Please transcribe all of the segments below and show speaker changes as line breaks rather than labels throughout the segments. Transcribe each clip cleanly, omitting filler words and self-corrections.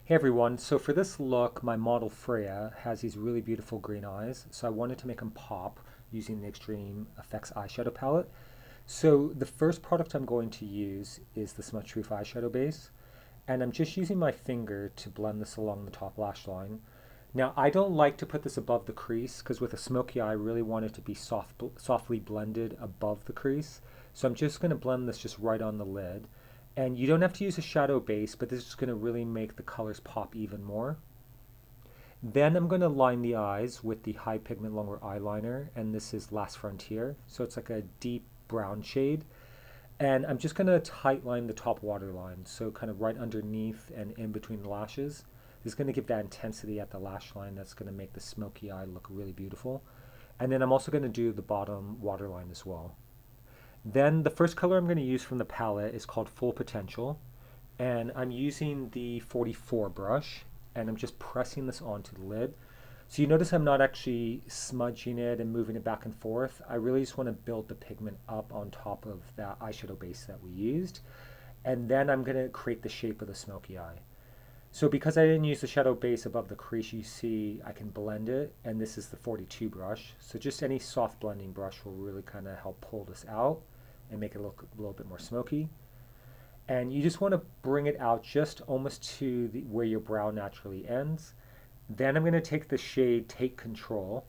Hey everyone, so for this look, my model Freya has these really beautiful green eyes, so I wanted to make them pop using the Extreme Effects eyeshadow palette. So the first product I'm going to use is the Smudge Proof eyeshadow base, and I'm just using my finger to blend this along the top lash line. Now I don't like to put this above the crease because with a smoky eye I really want it to be softly blended above the crease. So I'm just going to blend this just right on the lid. And you don't have to use a shadow base, but this is going to really make the colors pop even more. Then I'm going to line the eyes with the High Pigment Longwear eyeliner, and this is Last Frontier. So it's like a deep brown shade. And I'm just going to tight line the top waterline, so kind of right underneath and in between the lashes. This is going to give that intensity at the lash line that's going to make the smoky eye look really beautiful. And then I'm also going to do the bottom waterline as well. Then the first color I'm going to use from the palette is called Full Potential, and I'm using the 44 brush, and I'm just pressing this onto the lid. So you notice I'm not actually smudging it and moving it back and forth. I really just want to build the pigment up on top of that eyeshadow base that we used, and then I'm going to create the shape of the smoky eye. So because I didn't use the shadow base above the crease, you see I can blend it, and this is the 42 brush. So just any soft blending brush will really kind of help pull this out and make it look a little bit more smoky. And you just want to bring it out just almost to where your brow naturally ends. Then I'm going to take the shade Take Control,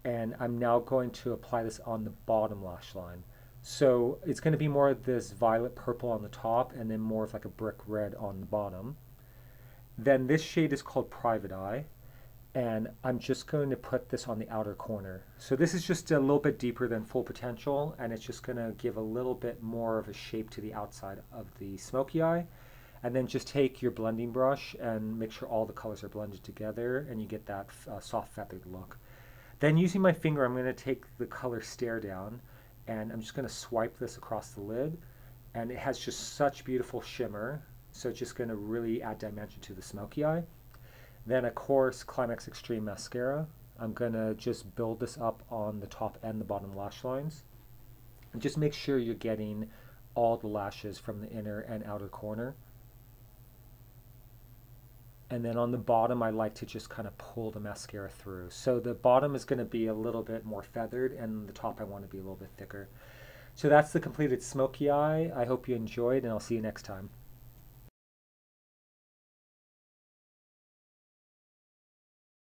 and I'm now going to apply this on the bottom lash line. So it's going to be more of this violet purple on the top and then more of like a brick red on the bottom. Then this shade is called Private Eye, and I'm just going to put this on the outer corner. So this is just a little bit deeper than Full Potential, and it's just going to give a little bit more of a shape to the outside of the smoky eye. And then just take your blending brush and make sure all the colors are blended together, and you get that soft feathered look. Then using my finger, I'm going to take the color Staredown, and I'm just going to swipe this across the lid, and it has just such beautiful shimmer. So it's just going to really add dimension to the smoky eye. Then of course, Climax Extreme Mascara. I'm going to just build this up on the top and the bottom lash lines. And just make sure you're getting all the lashes from the inner and outer corner. And then on the bottom, I like to just kind of pull the mascara through. So the bottom is going to be a little bit more feathered, and the top I want to be a little bit thicker. So that's the completed smoky eye. I hope you enjoyed, and I'll see you next time.